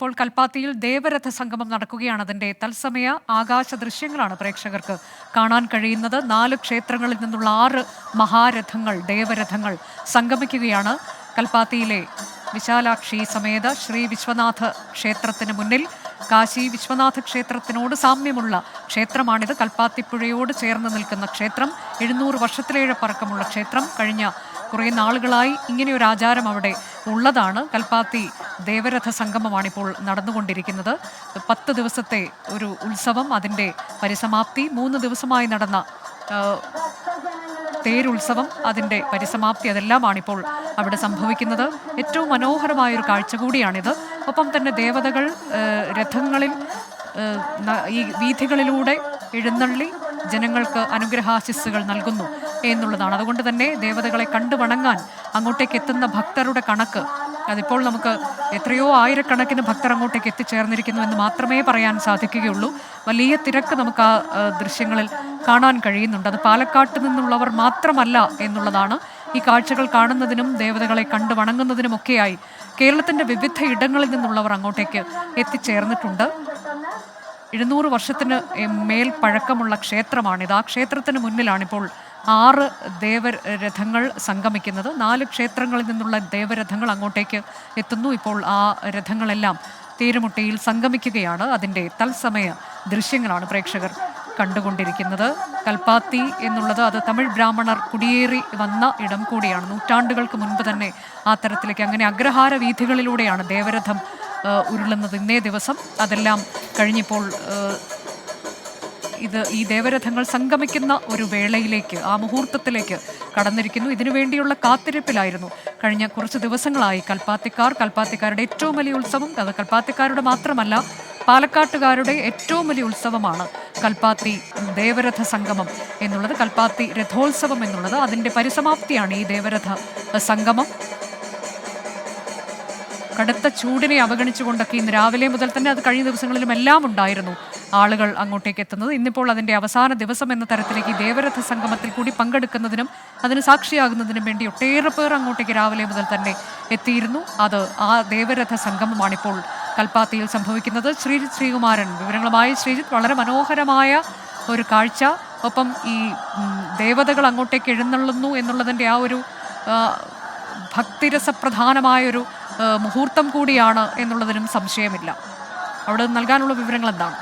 ഇപ്പോൾ കൽപ്പാത്തിയിൽ ദേവരഥ സംഗമം നടക്കുകയാണ്. അതിന്റെ തത്സമയ ആകാശ ദൃശ്യങ്ങളാണ് പ്രേക്ഷകർക്ക് കാണാൻ കഴിയുന്നത്. 4 ക്ഷേത്രങ്ങളിൽ നിന്നുള്ള 6 മഹാരഥങ്ങൾ, ദേവരഥങ്ങൾ സംഗമിക്കുകയാണ്. കൽപ്പാത്തിയിലെ വിശാലാക്ഷി സമേത ശ്രീ വിശ്വനാഥ ക്ഷേത്രത്തിന് മുന്നിൽ, കാശി വിശ്വനാഥ ക്ഷേത്രത്തിനോട് സാമ്യമുള്ള ക്ഷേത്രമാണിത്. കൽപ്പാത്തിപ്പുഴയോട് ചേർന്ന് നിൽക്കുന്ന ക്ഷേത്രം, 700 വർഷത്തിലേറെ പഴക്കമുള്ള ക്ഷേത്രം. കഴിഞ്ഞ കുറേ നാളുകളായി ഇങ്ങനെയൊരു ആചാരം അവിടെ ഉള്ളതാണ്. കൽപ്പാത്തി ദേവരഥ സംഗമമാണിപ്പോൾ നടന്നുകൊണ്ടിരിക്കുന്നത്. 10 ദിവസത്തെ ഒരു ഉത്സവം, അതിൻ്റെ പരിസമാപ്തി. 3 ദിവസമായി നടന്ന തേരുത്സവം, അതിൻ്റെ പരിസമാപ്തി, അതെല്ലാമാണിപ്പോൾ അവിടെ സംഭവിക്കുന്നത്. ഏറ്റവും മനോഹരമായൊരു കാഴ്ച കൂടിയാണിത്. ഒപ്പം തന്നെ ദേവതകൾ രഥങ്ങളിൽ ഈ വീഥികളിലൂടെ എഴുന്നള്ളി ജനങ്ങൾക്ക് അനുഗ്രഹാശിസ്സുകൾ നൽകുന്നു എന്നുള്ളതാണ്. അതുകൊണ്ട് തന്നെ ദേവതകളെ കണ്ടു വണങ്ങാൻ അങ്ങോട്ടേക്ക് എത്തുന്ന ഭക്തരുടെ കണക്ക്, അതിപ്പോൾ നമുക്ക് എത്രയോ ആയിരക്കണക്കിന് ഭക്തർ അങ്ങോട്ടേക്ക് എത്തിച്ചേർന്നിരിക്കുന്നു എന്ന് മാത്രമേ പറയാൻ സാധിക്കുകയുള്ളൂ. വലിയ തിരക്ക് നമുക്ക് ആ ദൃശ്യങ്ങളിൽ കാണാൻ കഴിയുന്നുണ്ട്. അത് പാലക്കാട്ട് നിന്നുള്ളവർ മാത്രമല്ല എന്നുള്ളതാണ്. ഈ കാഴ്ചകൾ കാണുന്നതിനും ദേവതകളെ കണ്ടു വണങ്ങുന്നതിനുമൊക്കെയായി കേരളത്തിൻ്റെ വിവിധ ഇടങ്ങളിൽ നിന്നുള്ളവർ അങ്ങോട്ടേക്ക് എത്തിച്ചേർന്നിട്ടുണ്ട്. 700 വർഷത്തിന് മേൽ പഴക്കമുള്ള ക്ഷേത്രമാണിത്. ആ ക്ഷേത്രത്തിന് മുന്നിലാണിപ്പോൾ 6 ദേവരഥങ്ങൾ സംഗമിക്കുന്നത്. 4 ക്ഷേത്രങ്ങളിൽ നിന്നുള്ള ദേവരഥങ്ങൾ അങ്ങോട്ടേക്ക് എത്തുന്നു. ഇപ്പോൾ ആ രഥങ്ങളെല്ലാം തേരുമുട്ടയിൽ സംഗമിക്കുകയാണ്. അതിൻ്റെ തത്സമയ ദൃശ്യങ്ങളാണ് പ്രേക്ഷകർ കണ്ടുകൊണ്ടിരിക്കുന്നത്. കൽപ്പാത്തി എന്നുള്ളത് അത് തമിഴ് ബ്രാഹ്മണർ കുടിയേറി വന്ന ഇടം കൂടിയാണ്. നൂറ്റാണ്ടുകൾക്ക് മുൻപ് തന്നെ ആ തരത്തിലേക്ക് അങ്ങനെ അഗ്രഹാര വീഥികളിലൂടെയാണ് ദേവരഥം ഉരുളുന്നത്. ഇന്നേ ദിവസം അതെല്ലാം കഴിഞ്ഞപ്പോൾ ഈ ദേവരഥങ്ങൾ സംഗമിക്കുന്ന ഒരു വേളയിലേക്ക്, ആ മുഹൂർത്തത്തിലേക്ക് കടന്നിരിക്കുന്നു. ഇതിനു വേണ്ടിയുള്ള കാത്തിരിപ്പിലായിരുന്നു കഴിഞ്ഞ കുറച്ച് ദിവസങ്ങളായി കൽപ്പാത്തിക്കാരുടെ ഏറ്റവും വലിയ ഉത്സവം. അത് കൽപ്പാത്തിക്കാരുടെ മാത്രമല്ല, പാലക്കാട്ടുകാരുടെ ഏറ്റവും വലിയ ഉത്സവമാണ് കൽപ്പാത്തി ദേവരഥ സംഗമം എന്നുള്ളത്, കൽപ്പാത്തി രഥോത്സവം എന്നുള്ളത്. അതിൻ്റെ പരിസമാപ്തിയാണ് ഈ ദേവരഥ സംഗമം. കടുത്ത ചൂടിനെ അവഗണിച്ചുകൊണ്ടൊക്കെ ഇന്ന് രാവിലെ മുതൽ തന്നെ, അത് കഴിഞ്ഞ ദിവസങ്ങളിലും എല്ലാം ഉണ്ടായിരുന്നു ആളുകൾ അങ്ങോട്ടേക്ക് എത്തുന്നത്. ഇന്നിപ്പോൾ അതിൻ്റെ അവസാന ദിവസം എന്ന തരത്തിലേക്ക് ഈ ദേവരഥ സംഗമത്തിൽ കൂടി പങ്കെടുക്കുന്നതിനും അതിന് സാക്ഷിയാകുന്നതിനും വേണ്ടി ഒട്ടേറെ പേർ അങ്ങോട്ടേക്ക് രാവിലെ മുതൽ തന്നെ എത്തിയിരുന്നു. ആ ദേവരഥ സംഗമമാണിപ്പോൾ കൽപ്പാത്തിയിൽ സംഭവിക്കുന്നത്. ശ്രീകുമാരൻ വിവരങ്ങളുമായി. ശ്രീജിത്ത്, വളരെ മനോഹരമായ ഒരു കാഴ്ച. ഒപ്പം ഈ ദേവതകൾ അങ്ങോട്ടേക്ക് എഴുന്നള്ളുന്നു എന്നുള്ളതിൻ്റെ ആ ഒരു ഭക്തിരസപ്രധാനമായൊരു മുഹൂർത്തം കൂടിയാണ് എന്നുള്ളതിനും സംശയമില്ല. അവിടെ നൽകാനുള്ള വിവരങ്ങൾ എന്താണ്?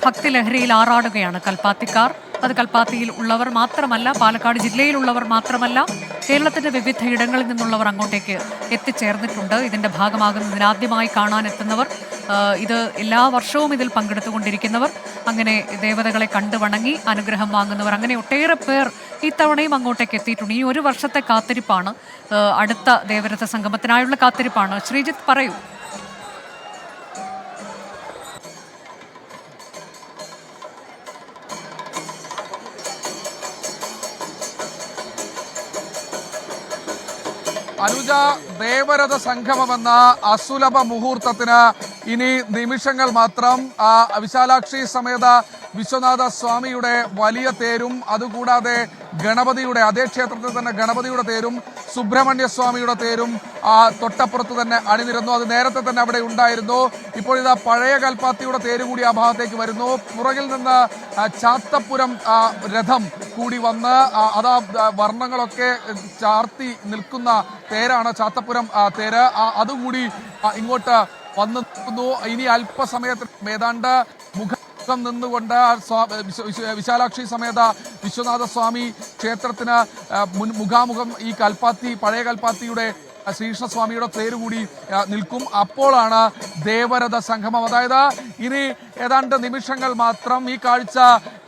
ഭക്തിലഹരിയിൽ ആറാടുകയാണ് കൽപ്പാത്തിക്കാർ. അത് കൽപ്പാത്തിയിൽ ഉള്ളവർ മാത്രമല്ല, പാലക്കാട് ജില്ലയിലുള്ളവർ മാത്രമല്ല, കേരളത്തിൻ്റെ വിവിധ ഇടങ്ങളിൽ നിന്നുള്ളവർ അങ്ങോട്ടേക്ക് എത്തിച്ചേർന്നിട്ടുണ്ട്. ഇതിൻ്റെ ഭാഗമാകുന്നതിനാദ്യമായി കാണാനെത്തുന്നവർ, ഇത് എല്ലാ വർഷവും ഇതിൽ പങ്കെടുത്തുകൊണ്ടിരിക്കുന്നവർ, അങ്ങനെ ദേവതകളെ കണ്ടു വണങ്ങി അനുഗ്രഹം വാങ്ങുന്നവർ, അങ്ങനെ ഒട്ടേറെ പേർ ഇത്തവണയും അങ്ങോട്ടേക്ക് എത്തിയിട്ടുണ്ട്. ഈ ഒരു വർഷത്തെ കാത്തിരിപ്പാണ്, അടുത്ത ദേവരഥ സംഗമത്തിനായുള്ള കാത്തിരിപ്പാണ്. ശ്രീജിത്ത്, പറയൂ. അനുജ, ദേവരഥ സംഗമമെന്ന അസുലഭ മുഹൂർത്തത്തിന് ഇനി നിമിഷങ്ങൾ മാത്രം. വിശാലാക്ഷി സമേത വിശ്വനാഥ സ്വാമിയുടെ വലിയ തേരും, അതുകൂടാതെ ഗണപതിയുടെ, അതേ ക്ഷേത്രത്തിൽ തന്നെ ഗണപതിയുടെ തേരും സുബ്രഹ്മണ്യ സ്വാമിയുടെ തേരും തൊട്ടപ്പുറത്ത് തന്നെ അണിനിരുന്നു. അത് നേരത്തെ തന്നെ അവിടെ ഉണ്ടായിരുന്നു. ഇപ്പോൾ ഇതാ പഴയ കൽപ്പാത്തിയുടെ തേര് കൂടി ആ ഭാഗത്തേക്ക് വരുന്നു. പുറകിൽ നിന്ന് ചാത്തപ്പുരം രഥം കൂടി വന്ന് അതാ വർണ്ണങ്ങളൊക്കെ ചാർത്തി നിൽക്കുന്ന തേരാണ് ചാത്തപ്പുരം തേര്. അതുകൂടി ഇങ്ങോട്ട് വന്നു നിൽക്കുന്നു. ഇനി അല്പസമയത്തിന് ഏതാണ്ട് നിന്നുകൊണ്ട് വിശാലാക്ഷി സമേത വിശ്വനാഥ സ്വാമി ക്ഷേത്രത്തിന് മുഖാമുഖം ഈ കൽപ്പാത്തി, പഴയ കൽപ്പാത്തിയുടെ ശ്രീകൃഷ്ണസ്വാമിയുടെ തേര് കൂടി നിൽക്കും. അപ്പോഴാണ് ദേവരഥ സംഗമം. അതായത് ഇനി ഏതാണ്ട് നിമിഷങ്ങൾ മാത്രം. ഈ കാഴ്ച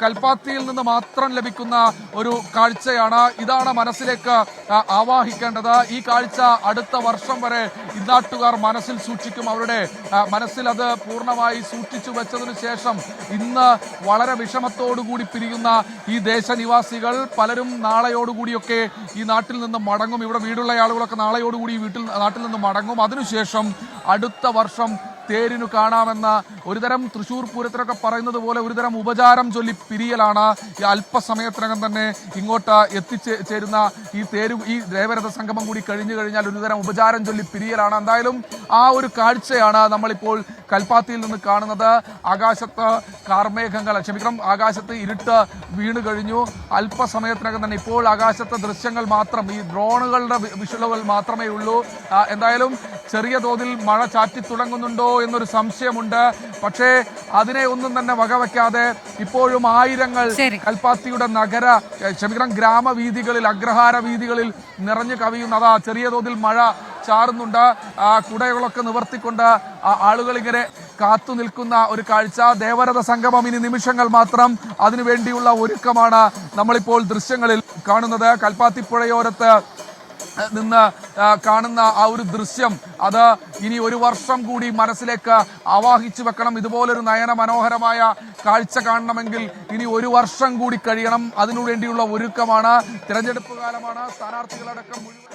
കൽപ്പാത്തിയിൽ നിന്ന് മാത്രം ലഭിക്കുന്ന ഒരു കാഴ്ചയാണ്. ഇതാണ് മനസ്സിലേക്ക് ആവാഹിക്കേണ്ടത്. ഈ കാഴ്ച അടുത്ത വർഷം വരെ ഇന്നാട്ടുകാർ മനസ്സിൽ സൂക്ഷിക്കും. അവരുടെ മനസ്സിൽ അത് പൂർണ്ണമായി സൂക്ഷിച്ചു വെച്ചതിനു ശേഷം ഇന്ന് വളരെ വിഷമത്തോടുകൂടി പിരിയുന്ന ഈ ദേശനിവാസികൾ പലരും നാളെയോടുകൂടിയൊക്കെ ഈ നാട്ടിൽ നിന്ന് മടങ്ങും. ഇവിടെ വീടുള്ള ആളുകളൊക്കെ നാളെയോടുകൂടി നാട്ടിൽ നിന്ന് മടങ്ങും. അതിനുശേഷം അടുത്ത വർഷം തേരിനു കാണാമെന്ന ഒരുതരം തൃശ്ശൂർ പൂരത്തിനൊക്കെ പറയുന്നത് പോലെ ഒരുതരം ഉപചാരം ചൊല്ലി പിരിയലാണ്. ഈ അല്പസമയത്തിനകം തന്നെ ഇങ്ങോട്ട് എത്തിച്ചേരുന്ന ഈ ദേവരഥ സംഗമം കൂടി കഴിഞ്ഞു കഴിഞ്ഞാൽ ഒരുതരം ഉപചാരം ചൊല്ലി പിരിയലാണ്. എന്തായാലും ആ ഒരു കാഴ്ചയാണ് നമ്മളിപ്പോൾ കൽപ്പാത്തിയിൽ നിന്ന് കാണുന്നത്. ആകാശത്ത് ആകാശത്ത് ഇരുട്ട് വീണ് കഴിഞ്ഞു. അല്പസമയത്തിനകം തന്നെ ഇപ്പോൾ ആകാശത്തെ ദൃശ്യങ്ങൾ മാത്രം, ഈ ഡ്രോണുകളുടെ വിഷ്വലുകൾ മാത്രമേ ഉള്ളൂ. എന്തായാലും ചെറിയ തോതിൽ മഴ ചാറ്റി തുടങ്ങുന്നുണ്ടോ എന്നൊരു സംശയമുണ്ട്. പക്ഷേ അതിനെ ഒന്നും തന്നെ വകവയ്ക്കാതെ ഇപ്പോഴും ആയിരങ്ങൾ കൽപ്പാത്തിയുടെ ഗ്രാമവീഥികളിൽ, അഗ്രഹാര വീഥികളിൽ നിറഞ്ഞു കവിയുന്നതാ. ചെറിയ തോതിൽ മഴ ചാറുന്നുണ്ട്. കുടകളൊക്കെ നിവർത്തിക്കൊണ്ട് ആളുകൾ ഇങ്ങനെ കാത്തു നിൽക്കുന്ന ഒരു കാഴ്ച. ദേവരഥ സംഗമം ഇനി നിമിഷങ്ങൾ മാത്രം. അതിനുവേണ്ടിയുള്ള ഒരുക്കമാണ് നമ്മളിപ്പോൾ ദൃശ്യങ്ങളിൽ കാണുന്നത്. കൽപ്പാത്തി പുഴയോരത്ത് നിന്ന് കാണുന്ന ആ ഒരു ദൃശ്യം, അത് ഇനി ഒരു വർഷം കൂടി മനസ്സിലേക്ക് ആവാഹിച്ചു വെക്കണം. ഇതുപോലൊരു നയന മനോഹരമായ കാഴ്ച കാണണമെങ്കിൽ ഇനി ഒരു വർഷം കൂടി കഴിയണം. അതിനുവേണ്ടിയുള്ള ഒരുക്കമാണ്. തിരഞ്ഞെടുപ്പ് കാലമാണ്. സ്ഥാനാർത്ഥികളടക്കം മുഴുവൻ